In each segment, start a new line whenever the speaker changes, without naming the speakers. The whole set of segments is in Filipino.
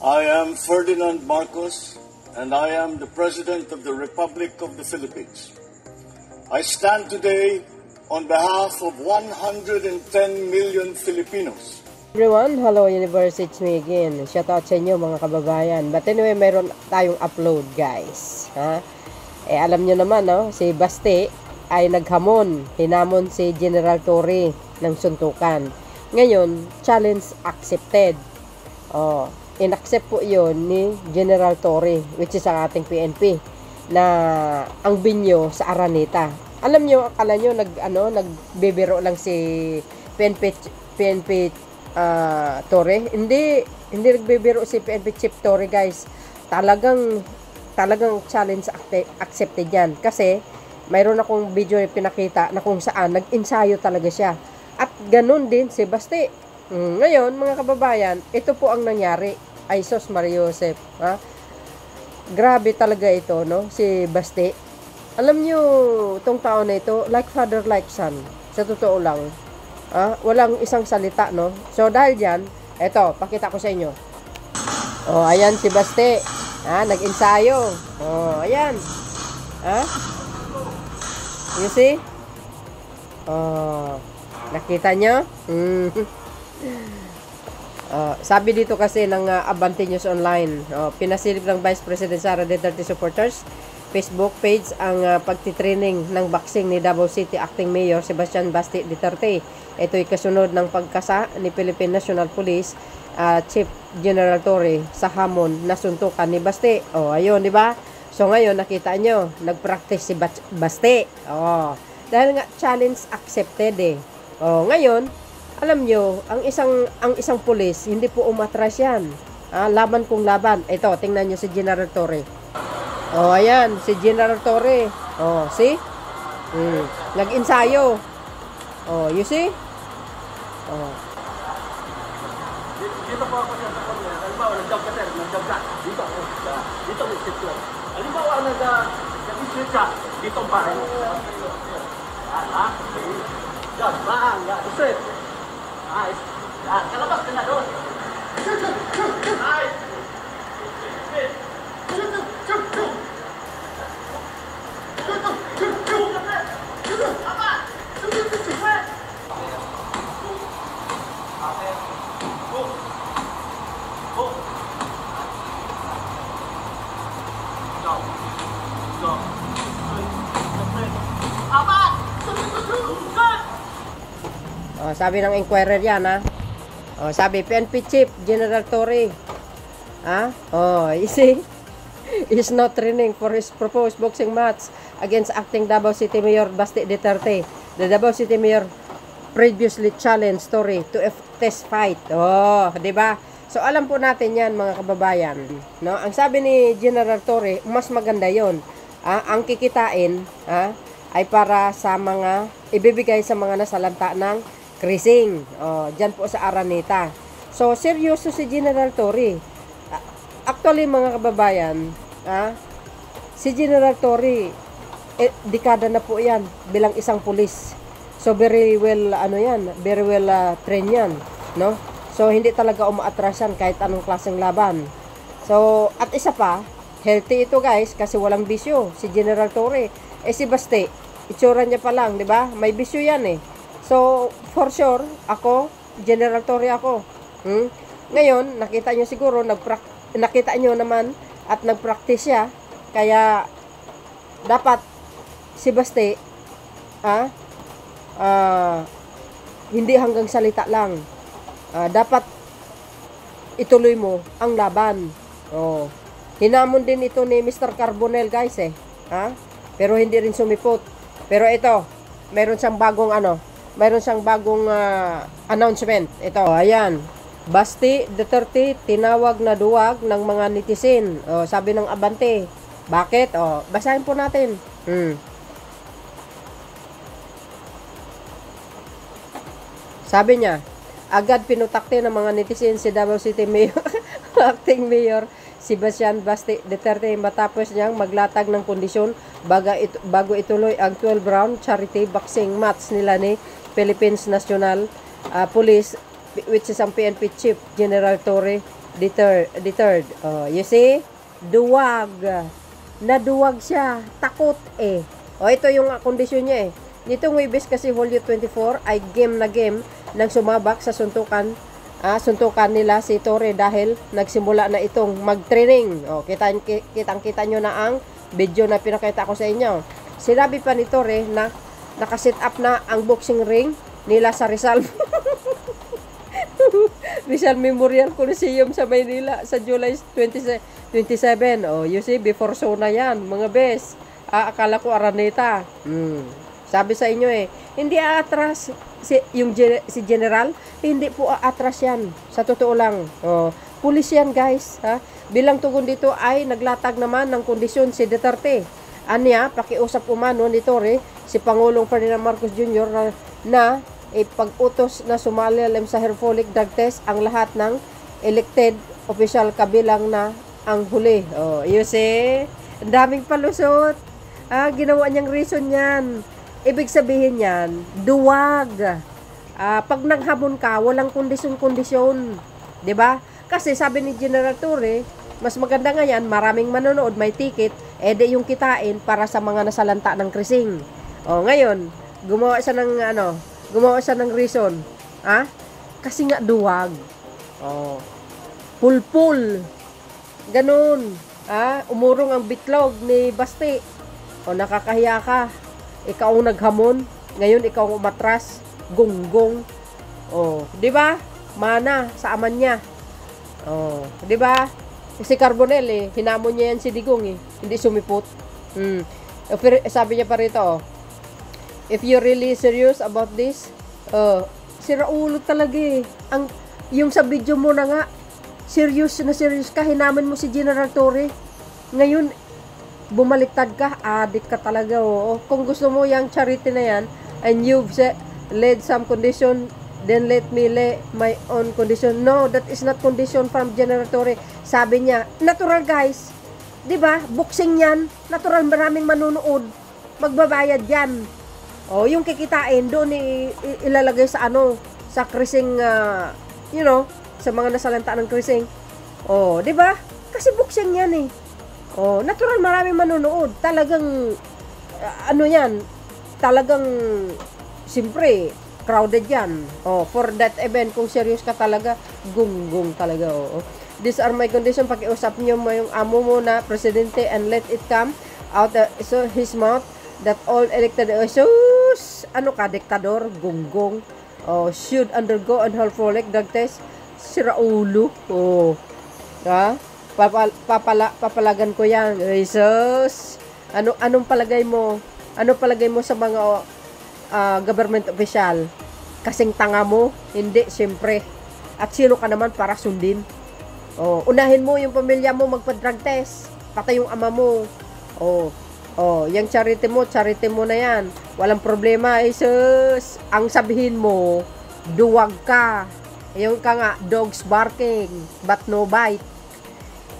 I am Ferdinand Marcos, and I am the President of the Republic of the Philippines. I stand today on behalf of 110 million Filipinos.
Everyone, hello Universe, it's me again. Shout out sa inyo mga kababayan. But anyway, meron tayong upload guys. Ha? Alam nyo naman, no? Si Baste ay naghamon. Hinamon si General Torre ng suntukan. Ngayon, challenge accepted. Inaccept po yun ni General Torre, which is ang ating PNP, na ang binyo sa Araneta. Alam nyo, akala nyo, nagbibiro lang si PNP Torre. Hindi nagbibiro si PNP Chief Torre, guys. Talagang challenge accepted yan. Kasi, mayroon akong video na pinakita na kung saan nag-ensayo talaga siya. At ganun din si Baste. Ngayon, mga kababayan, ito po ang nangyari. Ay, sos Mario Joseph. Ha? Grabe talaga ito, no? Si Baste. Alam nyo, itong tao na ito, like father, like son. Sa totoo lang. Walang isang salita, no? So, dahil dyan, eto, pakita ko sa inyo. Ayan si Baste. Nag-ensayo. Ayan. You see? Nakita nyo? Sabi dito kasi ng Abante News Online, pinasilip ng Vice President Sara Duterte supporters Facebook page ang pagtitraining ng boxing ni Davao City Acting Mayor Sebastian Baste Duterte. Ito'y kasunod ng pagkasa ni Philippine National Police Chief General Torre sa hamon na suntukan ni Baste. Ayun, di ba? So ngayon nakita nyo, nagpractice si Baste. Dahil nga challenge accepted ngayon, alam nyo, ang isang pulis, hindi po umatras yan. Laban kung laban. Ito, tingnan nyo si General Torre. Ayan, si General Torre. See? Nag-ensayo. You see?
Dito po ako sa corner. Halimbawa, nag-jump ka, sir. Nag-jump ka. Dito may sit-up. Halimbawa, nag-sit ka. Dito ang bahay. Yan, bang. Straight. Nice. Kalabas ka na doon. Nice.
Sabi ng inquirer yan, sabi, PNP Chief General Torre, you see, is not training for his proposed boxing match against acting Davao City Mayor Baste Duterte. The Davao City Mayor previously challenged Torre to a test fight. Diba? So, alam po natin yan, mga kababayan. No? Ang sabi ni General Torre, mas maganda yon. Ang kikitain, ay para sa mga, ibibigay sa mga nasalanta ng cruising. Dyan po sa Araneta. So, seryoso si General Torre. Actually, mga kababayan, si General Torre, dekada na po yan bilang isang pulis. So, very well, very well trained yan. No? So, hindi talaga umaatras yan kahit anong klaseng laban. So, at isa pa, healthy ito guys, kasi walang bisyo. Si General Torre. Si Baste, itsura niya pa lang, di ba? May bisyo yan So, for sure, ako, General Torre ako. Ngayon, nakita nyo siguro, nakita nyo naman at nag-practice siya. Kaya, dapat si Baste, hindi hanggang salita lang. Dapat ituloy mo ang laban. Hinamon din ito ni Mr. Carbonell, guys, Pero hindi rin sumipot. Pero ito, meron siyang bagong announcement. Ito, ayan. Baste Duterte tinawag na duwag ng mga netizen. Sabi ng Abante. Bakit? Basahin po natin. Sabi niya, agad pinutakte ng mga netizen si Davao City Mayor, Acting Mayor Sebastian Baste Duterte matapos niyang maglatag ng kondisyon bago ituloy ang 12-round charity boxing match nila ni Philippines National Police, which is ang PNP Chief General Torre Deterred. Oh, you see? Duwag. Naduwag siya. Takot eh. Oh, ito yung kondisyon niya eh. Nitong Webes kasi Hulyo 24 ay game nang sumabak sa suntukan nila si Torre dahil nagsimula na itong mag-training. Oh, kitang-kita nyo na ang video na pinakita ko sa inyo. Sinabi pa ni Torre na nakaset up na ang boxing ring nila sa Rizal. Rizal Memorial Coliseum sa Maynila sa July 27. Oh, you see, before show na yan, mga bes. Akala ko Araneta. Sabi sa inyo eh, hindi aatras si General, hindi po aatras yan. Sa totoo lang. Oh, pulis yan guys. Ha? Bilang tugon dito ay naglatag naman ng kondisyon si Duterte. Anya, pakiusap umano ni Torre, si Pangulong Ferdinand Marcos Jr. na ipag-utos na sumali sa herfolic drug test ang lahat ng elected official kabilang na ang huli. Oh, you see? Ang daming palusot. Ginawa niyang reason yan. Ibig sabihin yan, duwag. Pag naghamon ka, walang kondisyon-kondisyon. 'Di ba? Kasi sabi ni General Torre, mas maganda nga yan, maraming manonood, may ticket, edi yung kitain para sa mga nasalanta ng krising. O, ngayon, gumawa siya ng reason. Kasi nga duwag. O, pulpul. Ganun. Umurong ang bitlog ni Basti. O, nakakahiya ka. Ikaw ang naghamon, ngayon ikaw ang umatras, gonggong. Oh, 'di ba? Mana sa aman niya. Oh, 'di ba? Si Carbonell hinamon niya yan si Digong hindi sumipot. Sabi niya pa rito, if you're really serious about this, sira ulo talaga yung sa video mo na nga, serious ka, hinamon mo si General Torre. Ngayon, bumaliktad ka, adik ka talaga. Kung gusto mo yung charity na yan, and you've laid some condition, then let me lay my own condition. No, that is not condition from General Torre. Sabi niya, natural guys, di ba? Boxing yan, natural, maraming manunood, magbabayad yan. Yung kikitain doon ilalagay sa sa krising, sa mga nasalanta ng krising. Di ba? Kasi boxing yan natural, maraming manonood. Talagang, yan, talagang, siyempre, crowded yan. For that event, kung serious ka talaga, gung talaga. These are my condition, pakiusap nyo mo yung amo mo na presidente and let it come out so his mouth that all elected officials, diktador, gung should undergo an herfolic drug test. Siraulo. Papalagan ko yan. Jesus. Anong palagay mo? Ano palagay mo sa mga government official? Kasing tanga mo? Hindi, siyempre. At sino ka naman para sundin? Unahin mo yung pamilya mo magpa-drug test. Pati yung ama mo. Yung charity mo na yan. Walang problema. Jesus. Ang sabihin mo, duwag ka. Yung ka nga, dogs barking, but no bite.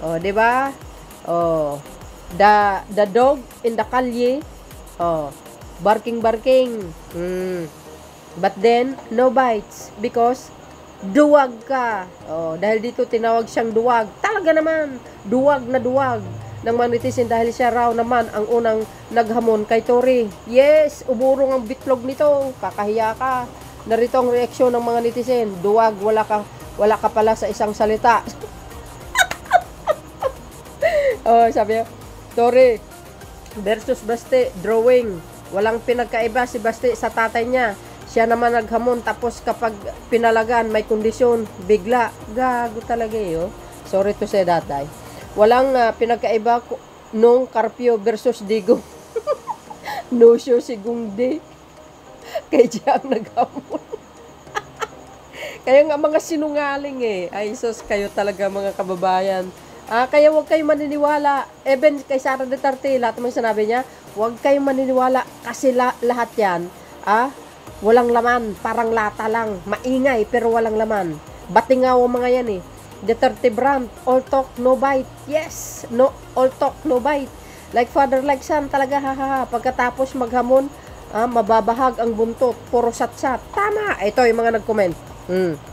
Di ba? The dog in the kalye, barking. But then no bites because duwag ka. Dahil dito tinawag siyang duwag. Talaga naman, duwag na duwag ng mga netizen dahil siya raw naman ang unang naghamon kay Torre. Yes, uburong ang bitlog nito. Kakahiya ka. Narito ang reaksyon ng mga netizen. Duwag, wala ka pala sa isang salita. Sabi niya, Torre versus Basti, drawing. Walang pinagkaiba si Basti sa tatay niya. Siya naman naghamon, tapos kapag pinalagan, may kondisyon, bigla. Gago talaga Sorry to say that, ay. Walang pinagkaiba nung Carpio versus Digong. No show si Gungde. Kay Jiang naghamon. Kaya nga mga sinungaling Ay sus, kayo talaga mga kababayan. Kaya huwag kayong maniniwala. Even kay Sara Duterte, lahat ng sinabi niya, huwag kayong maniniwala kasi lahat yan, walang laman, parang lata lang. Maingay, pero walang laman. Batingaw ang mga yan Duterte brand, all talk, no bite. Yes, no, all talk, no bite. Like father, like son, talaga, Pagkatapos maghamon, mababahag ang buntot, puro satsat. Tama! Ito yung mga nag-comment.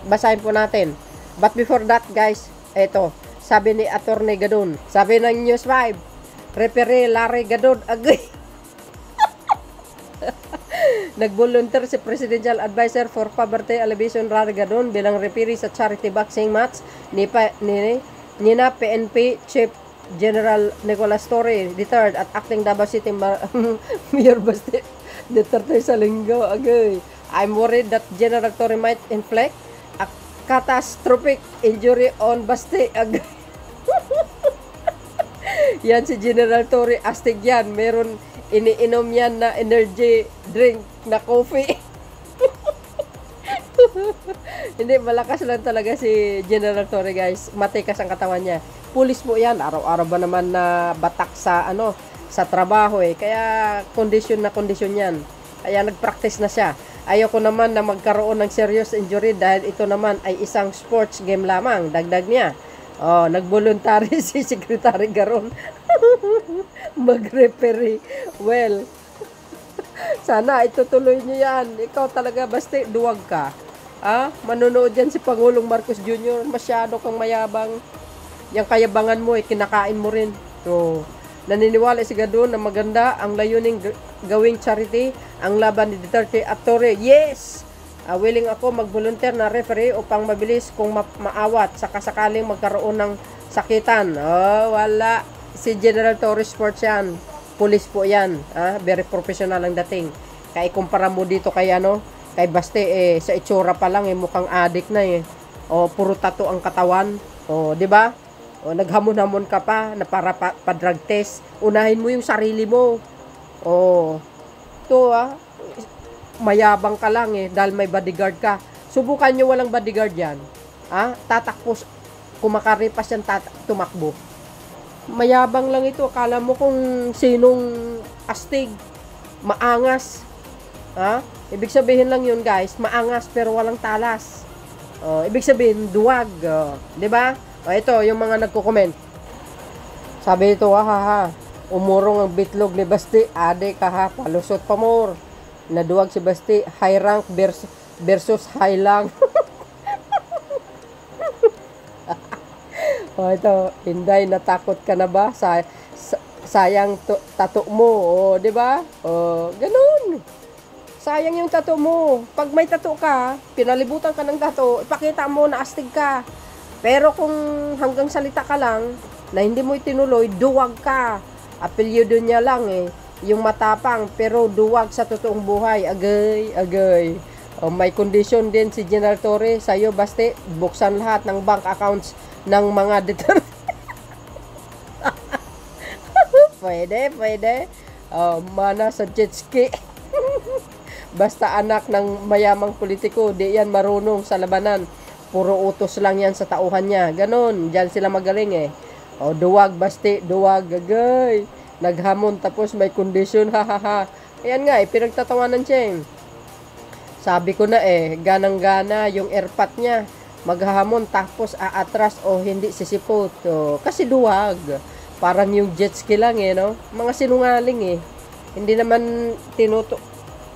Basahin po natin. But before that, guys, Eto, sabi ni Attorney Gadon, sabi ng News 5, Referee Larry Gadon, agay. Nag-volunteer si Presidential Advisor for Poverty Alleviation Larry Gadon bilang referee sa charity boxing match ni na PNP Chief General Nicolas Torre III at acting Davao City Mayor Basti Duterte sa linggo. Agay. I'm worried that General Torre might inflict a catastrophic injury on Basti. Agay. Yan si General Torre, astig yan. Meron iniinom yan na energy drink na coffee. Hindi, malakas lang talaga si General Torre, guys. Matikas ang katawan niya. Pulis mo yan. Araw-araw ba naman na batak sa sa trabaho eh. Kaya kondisyon na kondisyon yan. Kaya nagpractice na siya. Ayoko naman na magkaroon ng serious injury dahil ito naman ay isang sports game lamang. Dagdag niya. Oh, nag-voluntary si Secretary Garon mag-referee. Well, sana itutuloy niyo yan. Ikaw talaga, basta duwag ka. Manonood yan si Pangulong Marcos Jr. Masyado kang mayabang. Yung kayabangan mo, kinakain mo rin. So, naniniwala si Gadon na maganda ang layuning gawing charity ang laban ni Duterte at Torre. Yes! Willing ako mag-volunteer na referee upang mabilis kung maawat sa kasakaling magkaroon ng sakitan. Wala. Si General Torre Sports yan. Police po yan. Very professional ang dating. Kaya ikumpara mo dito kay kay Baste, sa itsura pa lang, mukhang addict na eh. Puro tattoo ang katawan. Di ba? Naghamon-hamon ka pa na para pa-drug test. Unahin mo yung sarili mo. Ito mayabang ka lang dahil may bodyguard ka. Subukan nyo walang bodyguard yan. Tatakpos, kumakaripas yan, tumakbo. Mayabang lang ito. Akala mo kung sinong astig, maangas. Ibig sabihin lang yun, guys, maangas pero walang talas. Ibig sabihin, duwag. Diba? Ito, yung mga nagko-comment. Sabi ito, umurong ang bitlog ni Basti. Ade ka palusot pa more. Naduwag si Basti, high rank versus high lang. Ito, Inday, natakot ka na ba? Sayang tato mo, di ba? Ganun. Sayang yung tato mo. Pag may tato ka, pinalibutan ka ng tato, ipakita mo na astig ka. Pero kung hanggang salita ka lang, na hindi mo itinuloy, duwag ka. Apelyido niya lang yung matapang pero duwag sa totoong buhay. Agay. May condition din si General Torre sa'yo, Baste. Buksan lahat ng bank accounts ng mga Duterte. Pwede. Mana sa jet ski. Basta anak ng mayamang politiko, di yan marunong sa labanan. Puro utos lang yan sa tauhan niya. Ganon, dyan sila magaling duwag, Baste, duwag, agay. Naghamon tapos may condition, Ayan nga, pinagtatawanan siya Sabi ko na ganang-gana yung airpat niya. Maghahamon tapos aatras o hindi sisipot. Kasi duwag. Parang yung jet ski lang no? Mga sinungaling Hindi naman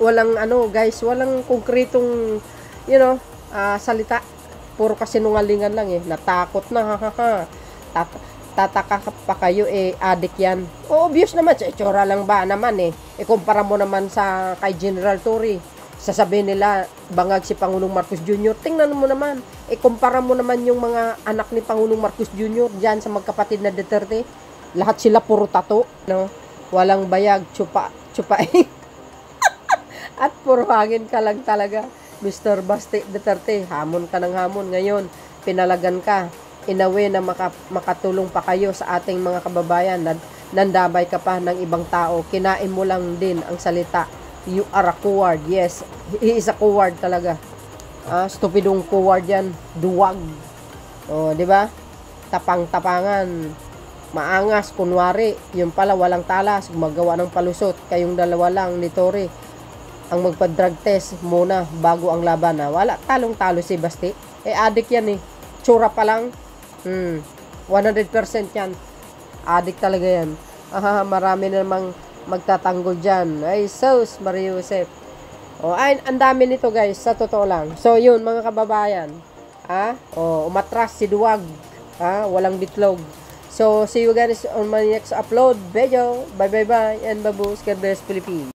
walang guys, walang konkretong, salita. Puro kasinungalingan lang Natakot na, tataka pa kayo addict yan. Obvious naman, sa itsura lang ba naman ikumpara mo naman sa kay General Torre. Sasabihin nila, bangag si Pangulong Marcos Jr. Tingnan mo naman, ikumpara mo naman yung mga anak ni Pangulong Marcos Jr. dyan sa magkapatid na Duterte. Lahat sila puro tato, walang bayag, tsupaing. At puro hangin ka lang talaga, Mr. Basti Duterte. Hamon ka ng hamon. Ngayon, pinalagan ka. In a way na makatulong pa kayo sa ating mga kababayan. Nandabay ka pa ng ibang tao. Kinain mo lang din ang salita. You are a coward. Yes, he is a coward talaga. Stupidong coward yan. Duwag. Di ba? Tapang-tapangan. Maangas, kunwari. Yung pala walang talas. Gumagawa ng palusot. Kayong dalawa lang ni Torre ang magpa-drug test muna bago ang laban. Wala. Talong-talo si Basti. Addict yan Tsura pa lang. 100% yan. Addict talaga yan. Marami namang magtatanggol dyan. Ay, sus, Maria Josep. Ang dami nito, guys, sa totoo lang. So, yun, mga kababayan. Umatras si Duwag. Walang bitlog. So, see you guys on my next upload video. Bye, bye, bye. And babush. God bless Philippines.